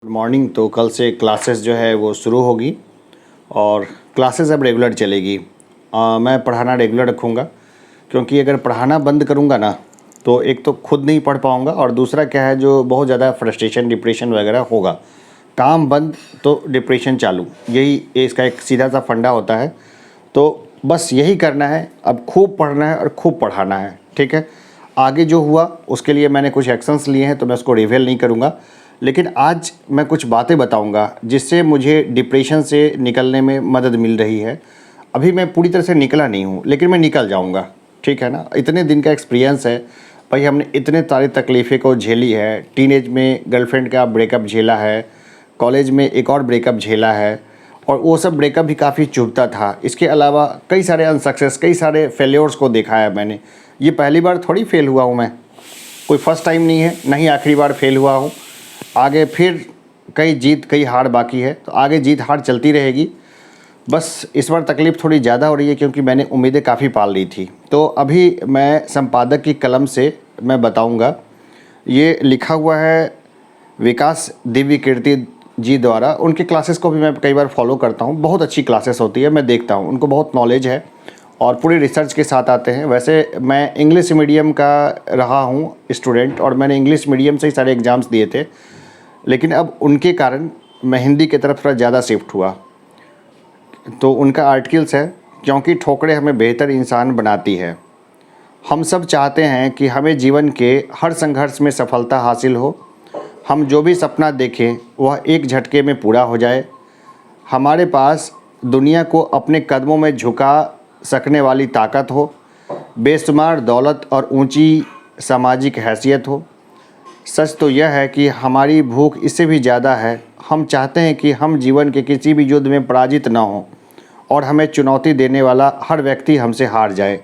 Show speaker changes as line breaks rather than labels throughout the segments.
Morning. तो कल से क्लासेस जो है वो शुरू होगी और क्लासेस अब रेगुलर चलेगी। मैं पढ़ाना रेगुलर रखूँगा, क्योंकि अगर पढ़ाना बंद करूँगा ना तो एक तो खुद नहीं पढ़ पाऊँगा और दूसरा क्या है, जो बहुत ज़्यादा फ्रस्ट्रेशन डिप्रेशन वगैरह होगा। काम बंद तो डिप्रेशन चालू, यही इसका एक सीधा सा फंडा होता है। तो बस यही करना है, अब खूब पढ़ना है और खूब पढ़ाना है, ठीक है। आगे जो हुआ उसके लिए मैंने कुछ एक्शंस लिए हैं, तो मैं उसको रिवील नहीं करूँगा, लेकिन आज मैं कुछ बातें बताऊंगा जिससे मुझे डिप्रेशन से निकलने में मदद मिल रही है। अभी मैं पूरी तरह से निकला नहीं हूँ, लेकिन मैं निकल जाऊँगा, ठीक है ना। इतने दिन का एक्सपीरियंस है भाई, हमने इतने सारी तकलीफ़ें को झेली है। टीनेज में गर्लफ्रेंड का ब्रेकअप झेला है, कॉलेज में एक और ब्रेकअप झेला है, और वो सब ब्रेकअप भी काफ़ी चुभता था। इसके अलावा कई सारे अनसक्सेस, कई सारे फेल्योर्स को देखा है मैंने। ये पहली बार थोड़ी फेल हुआ हूँ मैं, कोई फर्स्ट टाइम नहीं है, नहीं आखिरी बार फेल हुआ हूँ। आगे फिर कई जीत कई हार बाकी है, तो आगे जीत हार चलती रहेगी। बस इस बार तकलीफ़ थोड़ी ज़्यादा हो रही है, क्योंकि मैंने उम्मीदें काफ़ी पाल ली थी। तो अभी मैं संपादक की कलम से मैं बताऊंगा। ये लिखा हुआ है विकास दिव्य कीर्ति जी द्वारा। उनके क्लासेस को भी मैं कई बार फॉलो करता हूँ, बहुत अच्छी क्लासेस होती है, मैं देखता हूँ। उनको बहुत नॉलेज है और पूरी रिसर्च के साथ आते हैं। वैसे मैं इंग्लिश मीडियम का रहा हूँ स्टूडेंट, और मैंने इंग्लिश मीडियम से ही सारे एग्ज़ाम्स दिए थे, लेकिन अब उनके कारण मैं हिंदी की तरफ थोड़ा ज़्यादा शिफ्ट हुआ। तो उनका आर्टिकल्स है, क्योंकि ठोकरें हमें बेहतर इंसान बनाती है। हम सब चाहते हैं कि हमें जीवन के हर संघर्ष में सफलता हासिल हो। हम जो भी सपना देखें वह एक झटके में पूरा हो जाए। हमारे पास दुनिया को अपने कदमों में झुका सकने वाली ताकत हो, बेशुमार दौलत और ऊंची सामाजिक हैसियत हो। सच तो यह है कि हमारी भूख इससे भी ज़्यादा है। हम चाहते हैं कि हम जीवन के किसी भी युद्ध में पराजित न हों और हमें चुनौती देने वाला हर व्यक्ति हमसे हार जाए।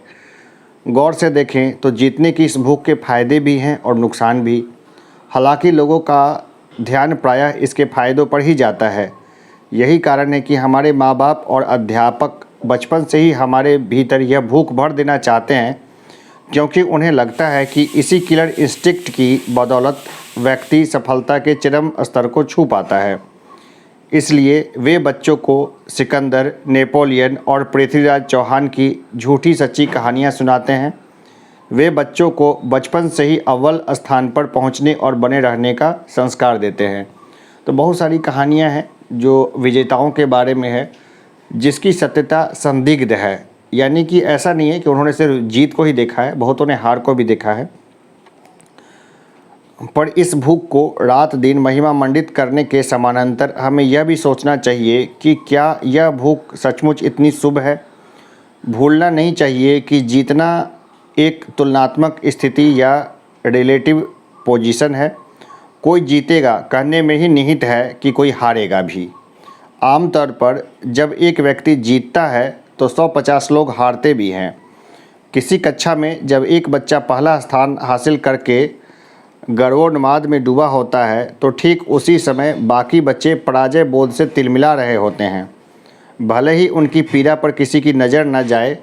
गौर से देखें तो जीतने की इस भूख के फ़ायदे भी हैं और नुकसान भी। हालांकि लोगों का ध्यान प्रायः इसके फ़ायदों पर ही जाता है। यही कारण है कि हमारे माँ बाप और अध्यापक बचपन से ही हमारे भीतर यह भूख भर देना चाहते हैं, क्योंकि उन्हें लगता है कि इसी किलर इंस्टिंक्ट की बदौलत व्यक्ति सफलता के चरम स्तर को छू पाता है। इसलिए वे बच्चों को सिकंदर, नेपोलियन और पृथ्वीराज चौहान की झूठी सच्ची कहानियाँ सुनाते हैं। वे बच्चों को बचपन से ही अव्वल स्थान पर पहुंचने और बने रहने का संस्कार देते हैं। तो बहुत सारी कहानियां हैं जो विजेताओं के बारे में है, जिसकी सत्यता संदिग्ध है। यानी कि ऐसा नहीं है कि उन्होंने सिर्फ जीत को ही देखा है, बहुतों ने हार को भी देखा है। पर इस भूख को रात दिन महिमा मंडित करने के समानांतर हमें यह भी सोचना चाहिए कि क्या यह भूख सचमुच इतनी शुभ है। भूलना नहीं चाहिए कि जीतना एक तुलनात्मक स्थिति या रिलेटिव पोजीशन है। कोई जीतेगा कहने में ही निहित है कि कोई हारेगा भी। आमतौर पर जब एक व्यक्ति जीतता है तो 150 लोग हारते भी हैं। किसी कक्षा में जब एक बच्चा पहला स्थान हासिल करके गर्वोन्माद में डूबा होता है, तो ठीक उसी समय बाकी बच्चे पराजय बोध से तिलमिला रहे होते हैं, भले ही उनकी पीड़ा पर किसी की नज़र न जाए।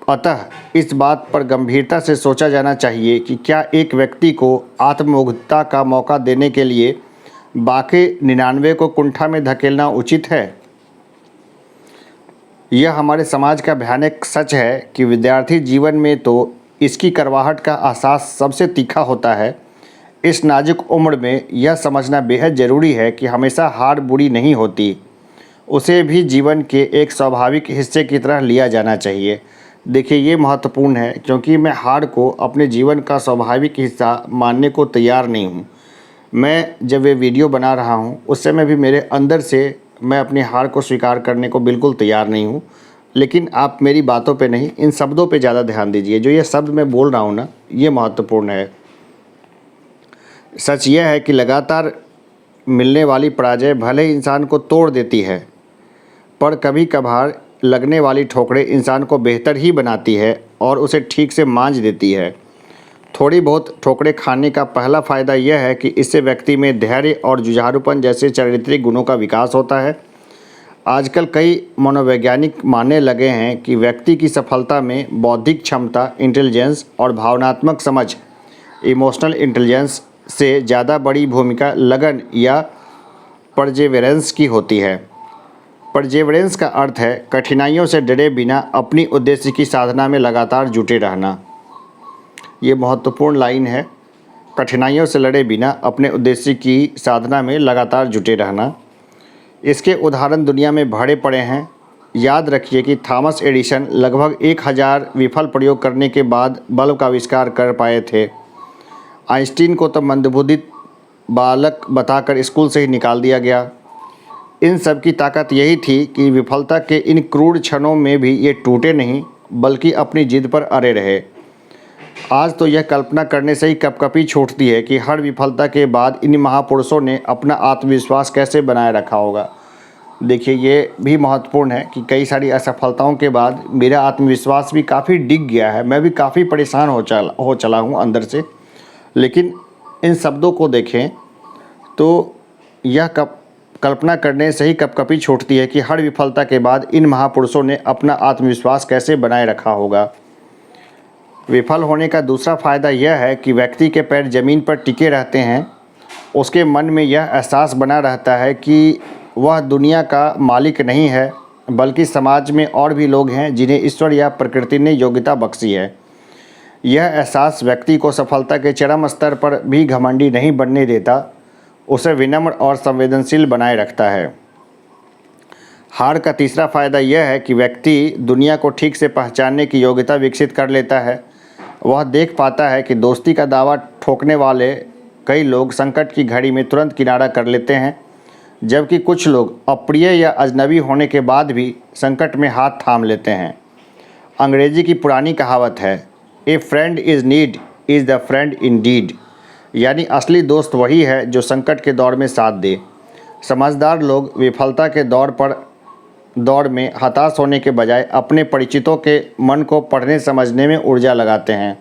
अतः इस बात पर गंभीरता से सोचा जाना चाहिए कि क्या एक व्यक्ति को आत्ममुग्धता का मौका देने के लिए बाकी 99 को कुंठा में धकेलना उचित है। यह हमारे समाज का भयानक सच है कि विद्यार्थी जीवन में तो इसकी करवाहट का एहसास सबसे तीखा होता है। इस नाजुक उम्र में यह समझना बेहद ज़रूरी है कि हमेशा हार बुरी नहीं होती, उसे भी जीवन के एक स्वाभाविक हिस्से की तरह लिया जाना चाहिए। देखिए, ये महत्वपूर्ण है, क्योंकि मैं हार को अपने जीवन का स्वाभाविक हिस्सा मानने को तैयार नहीं हूँ। मैं जब ये वीडियो बना रहा हूँ उस समय भी मेरे अंदर से मैं अपनी हार को स्वीकार करने को बिल्कुल तैयार नहीं हूँ। लेकिन आप मेरी बातों पे नहीं, इन शब्दों पे ज़्यादा ध्यान दीजिए। जो ये शब्द मैं बोल रहा हूँ ना, ये महत्वपूर्ण है। सच यह है कि लगातार मिलने वाली पराजय भले ही इंसान को तोड़ देती है, पर कभी कभार लगने वाली ठोकरें इंसान को बेहतर ही बनाती है और उसे ठीक से मांझ देती है। थोड़ी बहुत ठोकरें खाने का पहला फ़ायदा यह है कि इससे व्यक्ति में धैर्य और जुझारूपन जैसे चारित्रिक गुणों का विकास होता है। आजकल कई मनोवैज्ञानिक मानने लगे हैं कि व्यक्ति की सफलता में बौद्धिक क्षमता, इंटेलिजेंस और भावनात्मक समझ, इमोशनल इंटेलिजेंस से ज़्यादा बड़ी भूमिका लगन या परजेवेरेंस की होती है। परजेवेरेंस का अर्थ है कठिनाइयों से डरे बिना अपनी उद्देश्य की साधना में लगातार जुटे रहना। ये महत्वपूर्ण लाइन है, कठिनाइयों से लड़े बिना अपने उद्देश्य की साधना में लगातार जुटे रहना। इसके उदाहरण दुनिया में भरे पड़े हैं। याद रखिए कि थॉमस एडिसन लगभग 1000 विफल प्रयोग करने के बाद बल्ब का आविष्कार कर पाए थे। आइंस्टीन को तो मंदबुद्धि बालक बताकर स्कूल से ही निकाल दिया गया। इन सब की ताकत यही थी कि विफलता के इन क्रूर क्षणों में भी ये टूटे नहीं, बल्कि अपनी जिद पर अड़े रहे। आज तो यह कल्पना करने से ही कपकपी छूटती है कि हर विफलता के बाद इन महापुरुषों ने अपना आत्मविश्वास कैसे बनाए रखा होगा। देखिए, ये भी महत्वपूर्ण है कि कई सारी असफलताओं के बाद मेरा आत्मविश्वास भी काफ़ी डिग गया है। मैं भी काफ़ी परेशान हो चला हूँ अंदर से। लेकिन इन शब्दों को देखें तो यह कल्पना करने से ही कपकपी छूटती है कि हर विफलता के बाद इन महापुरुषों ने अपना आत्मविश्वास कैसे बनाए रखा होगा। विफल होने का दूसरा फ़ायदा यह है कि व्यक्ति के पैर ज़मीन पर टिके रहते हैं। उसके मन में यह एहसास बना रहता है कि वह दुनिया का मालिक नहीं है, बल्कि समाज में और भी लोग हैं जिन्हें ईश्वर या प्रकृति ने योग्यता बख्शी है। यह एहसास व्यक्ति को सफलता के चरम स्तर पर भी घमंडी नहीं बनने देता, उसे विनम्र और संवेदनशील बनाए रखता है। हार का तीसरा फ़ायदा यह है कि व्यक्ति दुनिया को ठीक से पहचानने की योग्यता विकसित कर लेता है। वह देख पाता है कि दोस्ती का दावा ठोकने वाले कई लोग संकट की घड़ी में तुरंत किनारा कर लेते हैं, जबकि कुछ लोग अप्रिय या अजनबी होने के बाद भी संकट में हाथ थाम लेते हैं। अंग्रेजी की पुरानी कहावत है, a friend is need is the friend in deed, यानी असली दोस्त वही है जो संकट के दौर में साथ दे। समझदार लोग विफलता के दौर में हताश होने के बजाय अपने परिचितों के मन को पढ़ने समझने में ऊर्जा लगाते हैं।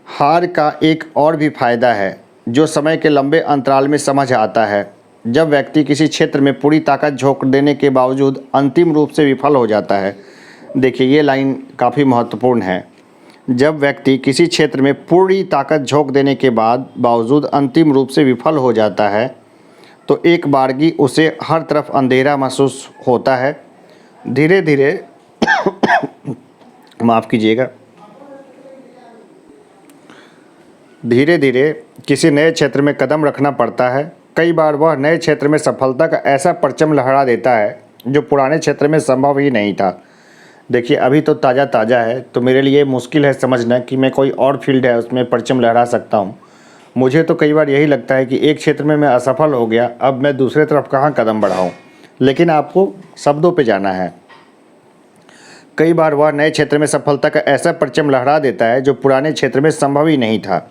हार का एक और भी फायदा है जो समय के लंबे अंतराल में समझ आता है। जब व्यक्ति किसी क्षेत्र में पूरी ताकत झोंक देने के बावजूद अंतिम रूप से विफल हो जाता है। देखिए, ये लाइन काफ़ी महत्वपूर्ण है। जब व्यक्ति किसी क्षेत्र में पूरी ताकत झोंक देने के बावजूद अंतिम रूप से विफल हो जाता है तो एक बारगी उसे हर तरफ अंधेरा महसूस होता है। धीरे धीरे माफ़ कीजिएगा, धीरे धीरे किसी नए क्षेत्र में कदम रखना पड़ता है। कई बार वह नए क्षेत्र में सफलता का ऐसा परचम लहरा देता है जो पुराने क्षेत्र में संभव ही नहीं था। देखिए, अभी तो ताज़ा है, तो मेरे लिए मुश्किल है समझना कि मैं कोई और फील्ड है उसमें परचम लहरा सकता हूँ। मुझे तो कई बार यही लगता है कि एक क्षेत्र में मैं असफल हो गया, अब मैं दूसरे तरफ कहाँ कदम बढ़ाऊँ। लेकिन आपको शब्दों पे जाना है। कई बार वह नए क्षेत्र में सफलता का ऐसा परचम लहरा देता है जो पुराने क्षेत्र में संभव ही नहीं था।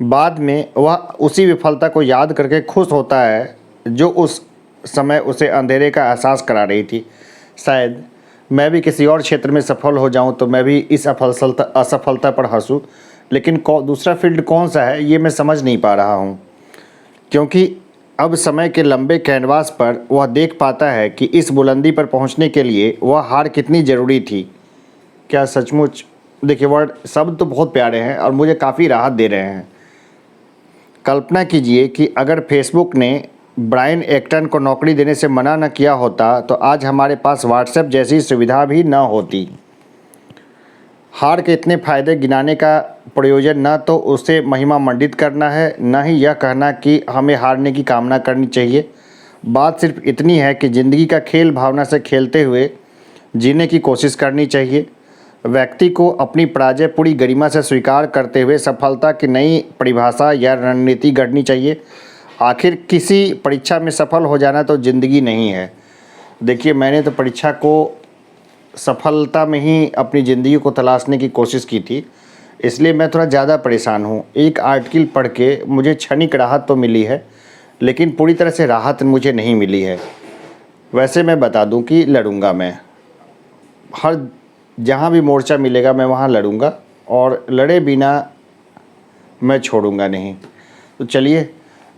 बाद में वह उसी विफलता को याद करके खुश होता है जो उस समय उसे अंधेरे का एहसास करा रही थी। शायद मैं भी किसी और क्षेत्र में सफल हो जाऊं तो मैं भी इस असफलता पर हंसूं, लेकिन दूसरा फील्ड कौन सा है ये मैं समझ नहीं पा रहा हूं, क्योंकि अब समय के लंबे कैनवास पर वह देख पाता है कि इस बुलंदी पर पहुंचने के लिए वह हार कितनी ज़रूरी थी। क्या सचमुच? देखिए, वर्ड शब्द तो बहुत प्यारे हैं और मुझे काफ़ी राहत दे रहे हैं। कल्पना कीजिए कि अगर फेसबुक ने ब्रायन एक्टन को नौकरी देने से मना न किया होता तो आज हमारे पास व्हाट्सएप जैसी सुविधा भी न होती। हार के इतने फ़ायदे गिनाने का प्रयोजन न तो उसे महिमा मंडित करना है, न ही यह कहना कि हमें हारने की कामना करनी चाहिए। बात सिर्फ इतनी है कि ज़िंदगी का खेल भावना से खेलते हुए जीने की कोशिश करनी चाहिए। व्यक्ति को अपनी पराजय पूरी गरिमा से स्वीकार करते हुए सफलता की नई परिभाषा या रणनीति गढ़नी चाहिए। आखिर किसी परीक्षा में सफल हो जाना तो ज़िंदगी नहीं है। देखिए, मैंने तो परीक्षा को सफलता में ही अपनी ज़िंदगी को तलाशने की कोशिश की थी, इसलिए मैं थोड़ा ज़्यादा परेशान हूँ। एक आर्टिकल पढ़ के मुझे क्षणिक राहत तो मिली है, लेकिन पूरी तरह से राहत मुझे नहीं मिली है। वैसे मैं बता दूँ कि लड़ूंगा, मैं जहाँ भी मोर्चा मिलेगा मैं वहाँ लड़ूंगा और लड़े बिना मैं छोड़ूंगा नहीं। तो चलिए,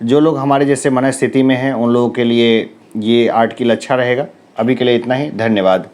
जो लोग हमारे जैसे मनस्थिति में हैं उन लोगों के लिए ये आर्टिकल अच्छा रहेगा। अभी के लिए इतना ही, धन्यवाद।